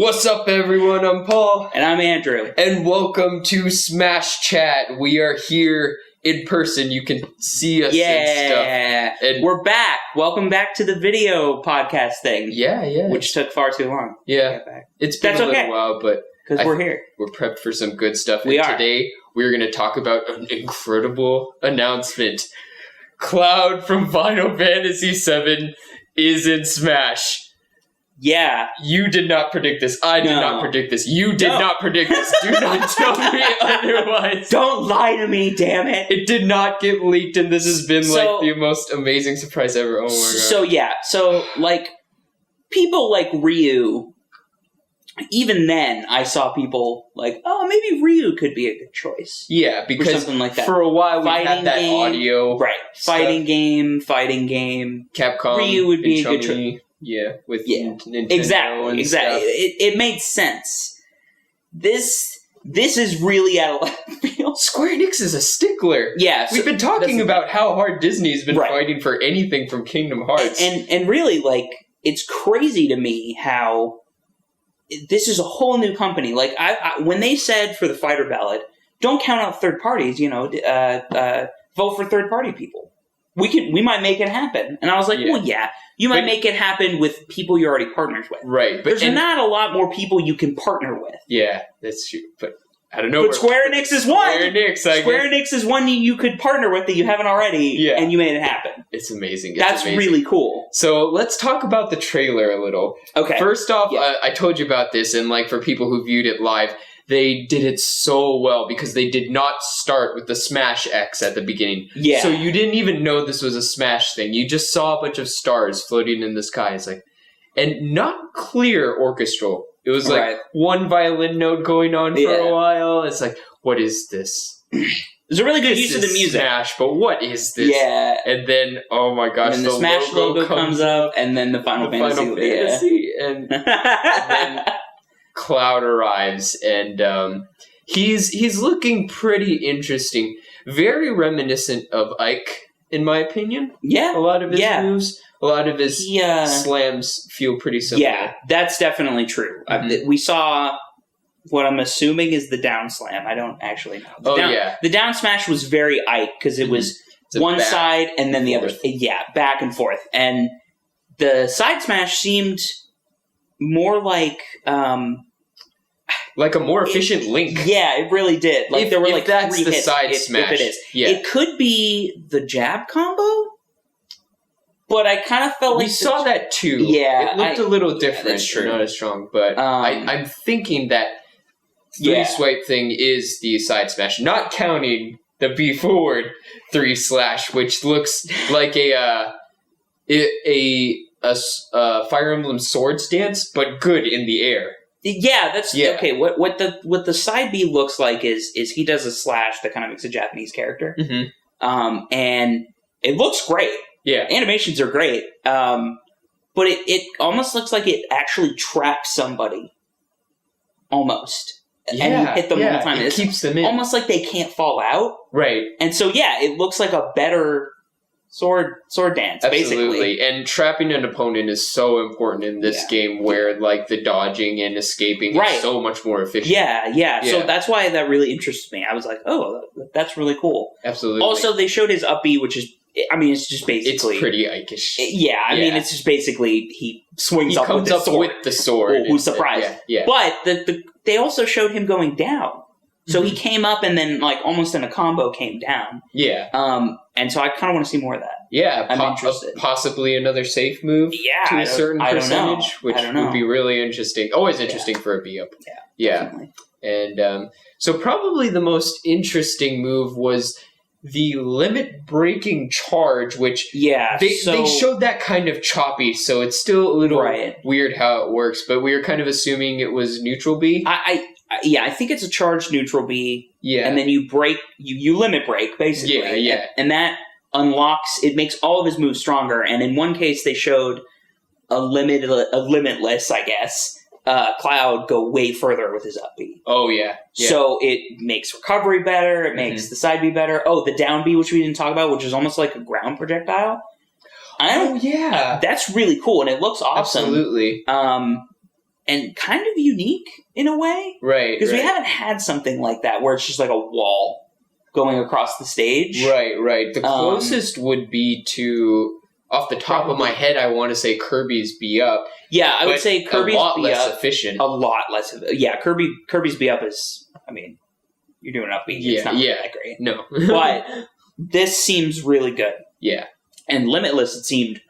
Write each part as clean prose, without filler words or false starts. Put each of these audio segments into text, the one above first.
What's up, everyone? I'm Paul. And I'm Andrew. And welcome to Smash Chat. We are here in person. You can see us and stuff. And we're back. Welcome back to the video podcast thing. Yeah. Which took far too long. Yeah. It's been a little while, but... Because we're here. We're prepped for some good stuff. We are. Today, we're going to talk about an incredible announcement. Cloud from Final Fantasy VII is in Smash. Yeah. You did not predict this. I did not predict this. You did not predict this. Do not tell me otherwise. Don't lie to me, damn it. It did not get leaked, and this has been the most amazing surprise ever. Oh my god. So people like Ryu, even then I saw people like, oh, maybe Ryu could be a good choice. Yeah, because something like that. For a while we had that audio. Right. Stuff. Fighting game. Capcom. Ryu would be a good choice. Yeah, with Nintendo exactly. Stuff. It made sense. This is really out of left field. Square Enix is a stickler. Yeah, we've been talking about how hard Disney's been fighting for anything from Kingdom Hearts, and really, like, it's crazy to me how this is a whole new company. Like, I when they said for the fighter ballot, don't count out third parties. Vote for third party people. We might make it happen. And I was like, well, yeah. You might make it happen with people you're already partners with. Right. There's not a lot more people you can partner with. Yeah, that's true. But I don't know. But Square Enix is one. Square Enix is one you could partner with that you haven't already, and you made it happen. It's amazing. That's really cool. So let's talk about the trailer a little. Okay. First off, I told you about this, and like for people who viewed it live, they did it so well because they did not start with the Smash X at the beginning. Yeah. So you didn't even know this was a Smash thing. You just saw a bunch of stars floating in the sky. It's like, and not clear orchestral. It was like one violin note going on for a while. It's like, what is this? There's a really good use of the music. Smash, but what is this? Yeah. And then, oh my gosh, and then the Smash logo comes up, and then the Final Fantasy. And then Cloud arrives, and he's looking pretty interesting. Very reminiscent of Ike, in my opinion. Yeah. A lot of his moves, a lot of his slams feel pretty similar. Yeah, that's definitely true. We saw what I'm assuming is the down slam. I don't actually know. The down smash was very Ike, because it was one side and then the other. Yeah, back and forth. And the side smash seemed more like a more efficient Link. Yeah, it really did. Like there were like that's 3 the hits. Side smash. If it is, it could be the jab combo. But I kind of felt like we saw that too. Yeah, it looked a little different. That's true. Not as strong, but I'm thinking that 3 swipe thing is the side smash, not counting the B forward 3 slash, which looks like a Fire Emblem Swords dance, but good in the air. Yeah, that's okay. What the side B looks like is he does a slash that kind of makes a Japanese character, and it looks great. Yeah, animations are great, but it almost looks like it actually traps somebody, almost. And you hit them one time. It keeps them in, almost like they can't fall out. Right, and so it looks like a better sword dance, basically. And trapping an opponent is so important in this game, where like the dodging and escaping is so much more efficient. Yeah. So that's why that really interests me. I was like, oh, that's really cool. Absolutely. Also, they showed his up B, which is, I mean, it's just basically... It's pretty Ike-ish. I mean, it's just basically he swings up with the sword. With the sword. Oh, who's surprised? Yeah. But they also showed him going down. So he came up and then, like, almost in a combo came down. Yeah. And so I kind of want to see more of that. Yeah. I'm interested. Possibly another safe move to a certain percentage, which would be really interesting. Always interesting for a B-up. Yeah. Definitely. And so probably the most interesting move was the limit-breaking charge, which they showed that kind of choppy, so it's still a little weird how it works, but we were kind of assuming it was neutral B. I think it's a charged neutral B. Yeah. And then you break, you limit break, basically. Yeah. And that unlocks, it makes all of his moves stronger. And in one case, they showed a limitless, I guess, Cloud go way further with his up B. Oh, yeah. So it makes recovery better. It makes the side B better. Oh, the down B, which we didn't talk about, which is almost like a ground projectile. Oh, yeah. That's really cool, and it looks awesome. Absolutely. Mm-hmm. kind of unique in a way. Right. Because we haven't had something like that where it's just like a wall going across the stage. Right. The closest would be to, off the top of my head, I want to say Kirby's Be Up. Yeah, I would say Kirby's Be Up. A lot less efficient. A lot less. Yeah, Kirby's Be Up is, I mean, you're doing upbeat. It's not really that great. No. But this seems really good. Yeah. And Limitless, it seemed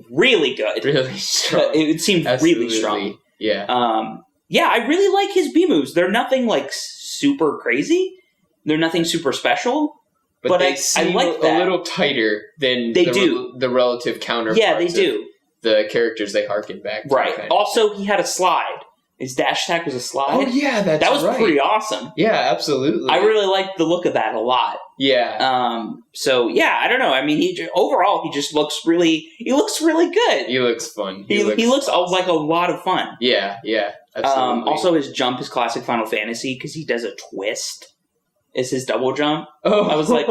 really good. Really strong. It seemed really strong. Yeah. I really like his B moves. They're nothing like super crazy. They're nothing super special. But they seem I like that. A little tighter than the relative counterparts. Yeah, they do. The characters they harken back to. Right. Also, he had a slide. His dash attack was a slide. Oh, yeah, that was pretty awesome. Yeah, absolutely. I really liked the look of that a lot. Yeah. So, yeah, I don't know. I mean, overall, he just looks really good. He looks fun. He looks like a lot of fun. Yeah, absolutely. Also, his jump is classic Final Fantasy because he does a twist. It's his double jump. Oh. I was like...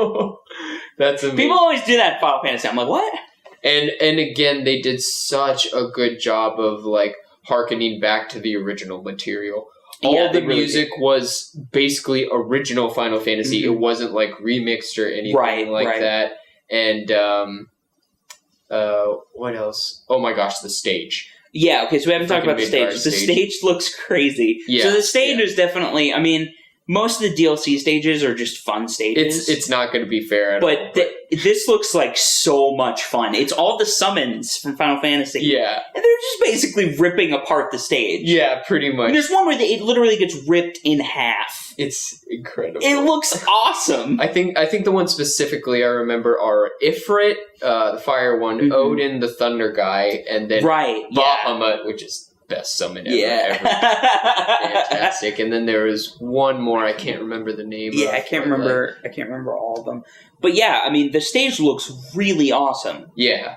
That's amazing. People always do that in Final Fantasy. I'm like, what? And again, they did such a good job of, like, harkening back to the original material. All the music was basically original Final Fantasy. Mm-hmm. It wasn't like remixed or anything like that. And what else? Oh my gosh, the stage. Yeah, okay, so we haven't talked about the stage. The stage looks crazy. Yeah, so the stage is definitely, I mean, most of the DLC stages are just fun stages. It's not going to be fair at all. But this looks like so much fun. It's all the summons from Final Fantasy. Yeah. And they're just basically ripping apart the stage. Yeah, pretty much. And there's one where it literally gets ripped in half. It's incredible. It looks awesome. I think the ones specifically I remember are Ifrit, the fire one, Odin, the thunder guy, and then Bahamut, which is best summon ever. Fantastic. And then there was one more I can't remember the name of. I can't remember all of them. But yeah, I mean the stage looks really awesome. Yeah.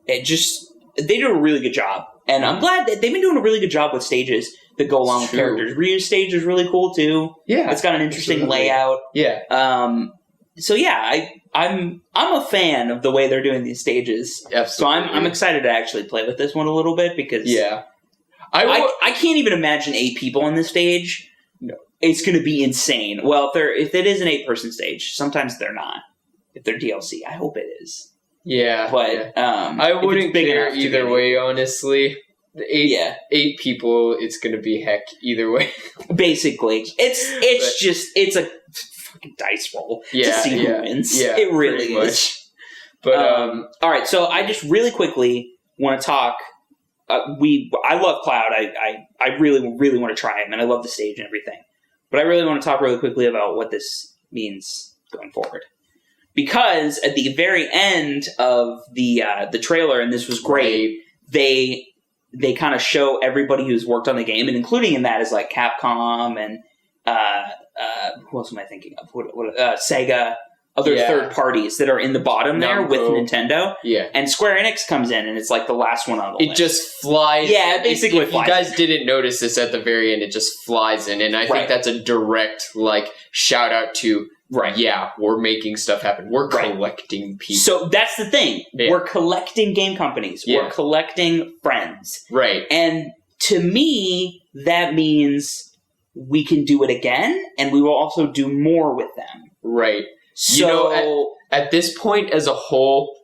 They do a really good job. And I'm glad that they've been doing a really good job with stages that go along with characters. Ryu's stage is really cool too. Yeah. It's got an interesting layout. Yeah. So yeah, I'm a fan of the way they're doing these stages. Absolutely. So I'm excited to actually play with this one a little bit because I can't even imagine 8 people on this stage. No. It's going to be insane. Well, if it is an 8-person stage, sometimes they're not. If they're DLC, I hope it is. Yeah. But I wouldn't care either way, honestly. 8 people, it's going to be heck either way. Basically. It's a fucking dice roll to see who wins. Yeah, it really is. But all right, so I just really quickly want to talk. I love Cloud. I really, really want to try him, and I love the stage and everything. But I really want to talk really quickly about what this means going forward. Because at the very end of the trailer, and this was great, they kind of show everybody who's worked on the game, and including in that is like Capcom and who else am I thinking of? Sega. Other third parties that are in the bottom there with Nintendo. Yeah. And Square Enix comes in, and it's like the last one on the list. It just flies. Yeah, basically if you guys didn't notice this at the very end, it just flies in. And I think that's a direct, shout out to, we're making stuff happen. We're collecting people. So that's the thing. Yeah. We're collecting game companies. Yeah. We're collecting friends. Right. And to me, that means we can do it again, and we will also do more with them. Right. So at this point as a whole,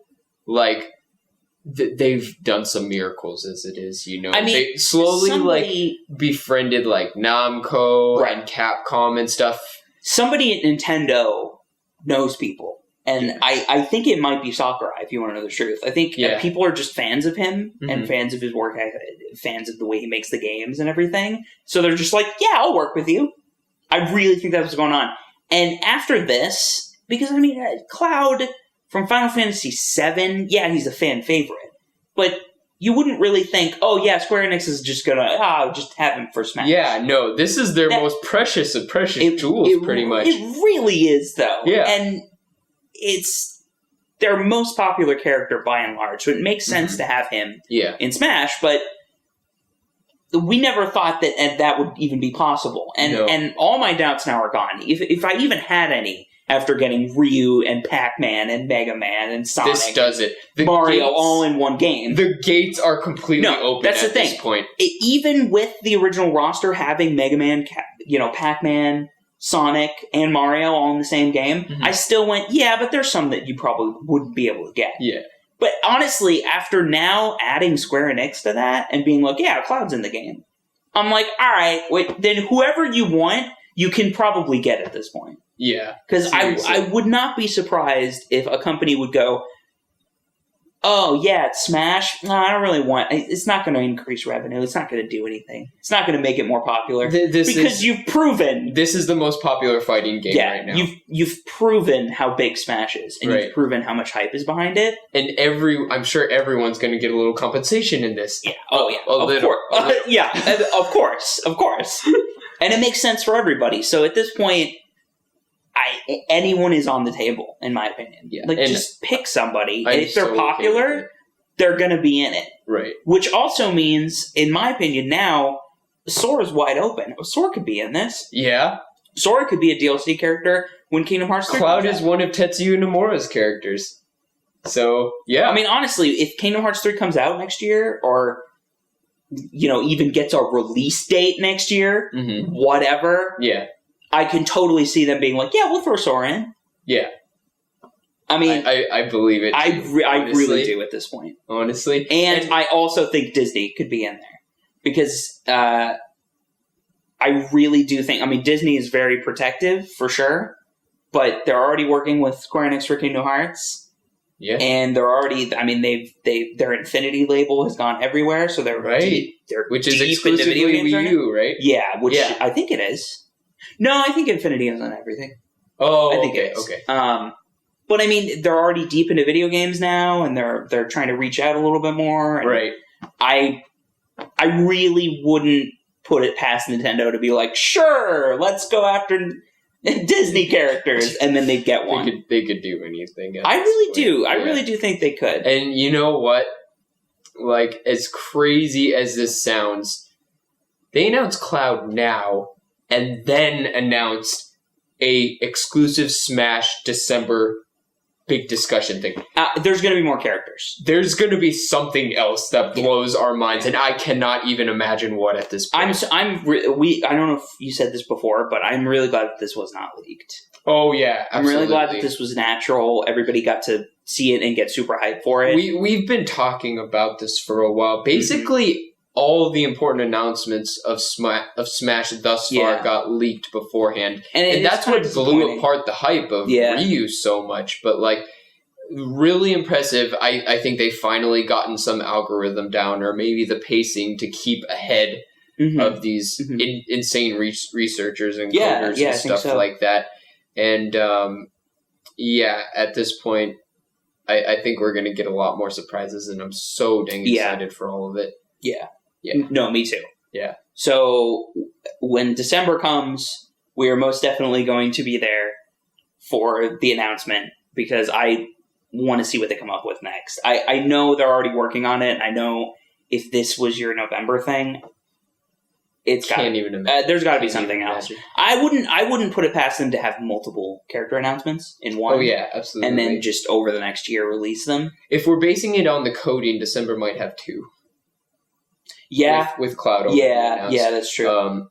they've done some miracles as it is, I mean, they slowly befriended Namco and Capcom and stuff. Somebody at Nintendo knows people. And I think it might be Sakurai, if you want to know the truth. I think people are just fans of him and fans of his work, fans of the way he makes the games and everything. So they're just like, yeah, I'll work with you. I really think that's what's going on. And after this... Because, I mean, Cloud from Final Fantasy VII, he's a fan favorite. But you wouldn't really think, Square Enix is just going to just have him for Smash. Yeah, no, this is their most precious of precious jewels, pretty much. It really is, though. Yeah. And it's their most popular character by and large. So it makes sense to have him in Smash, but we never thought that would even be possible. And all my doubts now are gone. If I even had any after getting Ryu and Pac-Man and Mega Man and Sonic. This does it. Mario all in one game. The gates are completely open that's at this point. Even with the original roster having Mega Man, Pac-Man, Sonic, and Mario all in the same game, I still went, yeah, but there's some that you probably wouldn't be able to get. Yeah. But honestly, after now adding Square Enix to that and being like, yeah, Cloud's in the game, I'm like, all right, wait, then whoever you want, you can probably get at this point. Yeah. Because I would not be surprised if a company would go, oh, yeah, it's Smash. No, I don't really want... It's not going to increase revenue. It's not going to do anything. It's not going to make it more popular. Because you've proven... This is the most popular fighting game right now. You've proven how big Smash is. And you've proven how much hype is behind it. And I'm sure everyone's going to get a little compensation in this. Yeah. Oh, yeah. Of course. Yeah. Of course. Of course. And it makes sense for everybody. So at this point... anyone is on the table, in my opinion. Yeah. Just pick somebody. And if they're popular, they're going to be in it. Right. Which also means, in my opinion, now, Sora's wide open. Sora could be in this. Yeah. Sora could be a DLC character when Kingdom Hearts 3 Cloud is one of Tetsuya Nomura's characters. So, yeah. I mean, honestly, if Kingdom Hearts 3 comes out next year, or, even gets a release date next year, whatever... Yeah. I can totally see them being like, yeah, we'll throw Sora in. Yeah. I mean... I believe it, too, I really do at this point. Honestly. And I also think Disney could be in there. Because I really do think... I mean, Disney is very protective, for sure. But they're already working with Square Enix for Kingdom Hearts. Yeah. And they're already... I mean, their Infinity label has gone everywhere, so they're... They're which is exclusively Wii U, right? Yeah, I think it is. No, I think Infinity is on everything. Oh, I think it is. Okay. But I mean, they're already deep into video games now, and they're trying to reach out a little bit more. And right. I really wouldn't put it past Nintendo to be like, sure, let's go after Disney characters, and then they'd get one. They could do anything. I really do. I really do think they could. And you know what? Like, as crazy as this sounds, they announced Cloud now, and then announced a exclusive Smash December big discussion thing. There's going to be more characters. There's going to be something else that blows our minds, and I cannot even imagine what at this point. I don't know if you said this before, but I'm really glad that this was not leaked. Oh yeah, absolutely. I'm really glad that this was natural. Everybody got to see it and get super hyped for it. We've been talking about this for a while. Basically, all of the important announcements of Smash thus far got leaked beforehand. And that's what blew apart the hype of Ryu so much. But, like, really impressive. I think they finally gotten some algorithm down, or maybe the pacing to keep ahead of these insane researchers and coders and stuff like that. And, at this point, I think we're going to get a lot more surprises, and I'm so dang excited for all of it. Yeah. No, me too. Yeah. So when December comes, we are most definitely going to be there for the announcement, because I want to see what they come up with next. I know they're already working on it. I know if this was your November thing, there's got to be something else. I wouldn't put it past them to have multiple character announcements in one. Oh yeah, absolutely. And then just over the next year release them. If we're basing it on the coding, December might have two. Yeah, with Cloud. Yeah, that's true.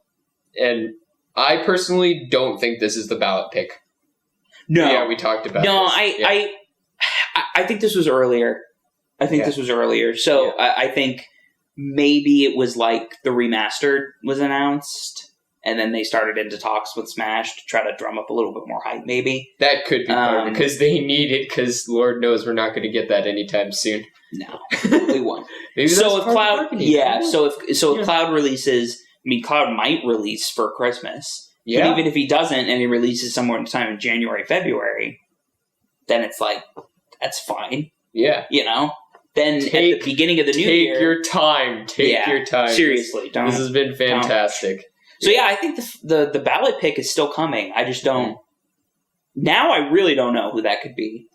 And I personally don't think this is the ballot pick. No, yeah, we talked about. No, I think this was earlier. This was earlier. So I think maybe it was like the remastered was announced, and then they started into talks with Smash to try to drum up a little bit more hype. Maybe that could be part of it, because they need it. Because Lord knows we're not going to get that anytime soon. No, we won't. So if Cloud, if Cloud releases, I mean, Cloud might release for Christmas. Yeah. But even if he doesn't, and he releases somewhere in time in January, February, then it's like, that's fine. Yeah. Then at the beginning of the new year, take your time. Take your time. Seriously, this has been fantastic. So I think the ballot pick is still coming. I just don't. Now I really don't know who that could be.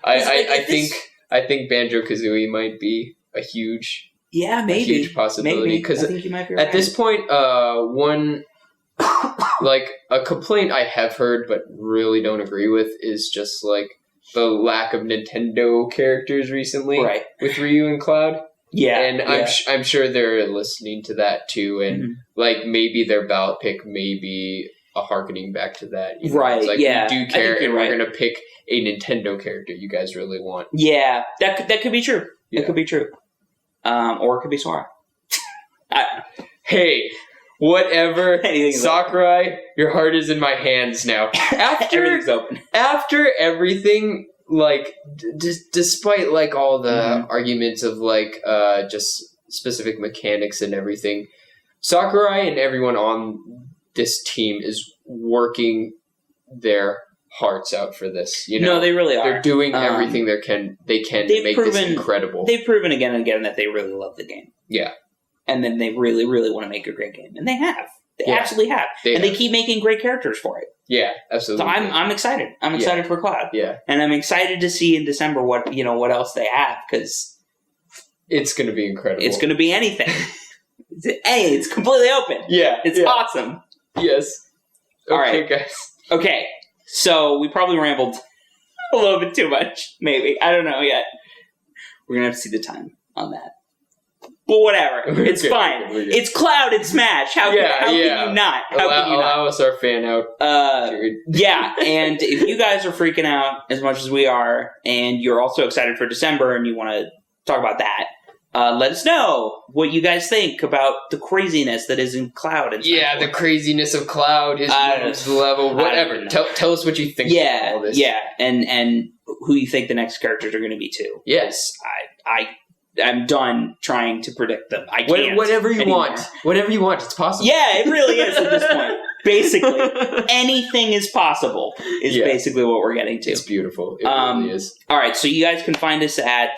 I think Banjo-Kazooie might be a huge, huge possibility. Because I think you might be right. At this point, one Like, a complaint I have heard but really don't agree with is just, like, the lack of Nintendo characters recently with Ryu and Cloud. Yeah. And I'm sure they're listening to that, too. And, like, maybe their ballot pick may be a harkening back to that. You know? Right, it's like, yeah. we do care, and we're going to pick a Nintendo character you guys really want. Yeah, that could be true. It could be true. Or it could be Sora. Hey, whatever. Sakurai, your heart is in my hands now. Everything's open. After everything, like, despite, like, all the arguments of, like, just specific mechanics and everything, Sakurai and everyone on this team is working their hearts out for this. You know, no, they really are. They're doing everything they can to make this incredible. They've proven again and again that they really love the game. Yeah. And then they really, really want to make a great game. And they have. They absolutely have. They keep making great characters for it. Yeah, absolutely. So I'm excited. I'm excited for Cloud. Yeah. And I'm excited to see in December what else they have, because it's going to be incredible. It's going to be anything. Hey, it's completely open. Yeah. It's awesome. Yes. Okay, all right, guys. Okay. So we probably rambled a little bit too much, maybe. I don't know yet. We're going to have to see the time on that. But whatever. It's fine. It's Cloud and Smash. How can you not? Allow us our fan out. Yeah, and if you guys are freaking out as much as we are, and you're also excited for December and you want to talk about that, let us know what you guys think about the craziness that is in Cloud. And yeah, the craziness of Cloud is level. Whatever. Tell us what you think about all this. Yeah, and who you think the next characters are going to be too. Yes. I'm done trying to predict them. I can't. Whatever you want. Whatever you want. It's possible. Yeah, it really is at this point. Basically, anything is possible is basically what we're getting to. It's beautiful. It really is. All right, so you guys can find us at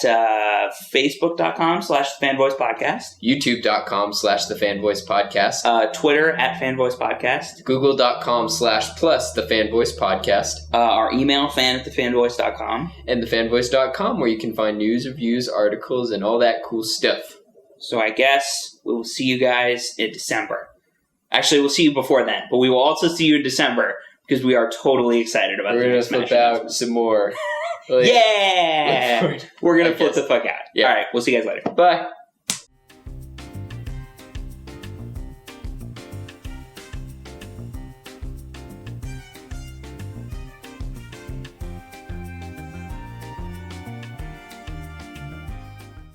Facebook.com/TheFanVoicePodcast. YouTube.com/TheFanVoicePodcast. Twitter @FanVoicePodcast. Google.com/+TheFanVoicePodcast. Our email, fan@TheFanVoice.com. And TheFanVoice.com, where you can find news, reviews, articles, and all that cool stuff. So I guess we will see you guys in December. Actually, we'll see you before then, but we will also see you in December because we are totally excited about We're going to flip out some more. Yeah! We're going to flip the fuck out. Yeah. All right, we'll see you guys later. Bye.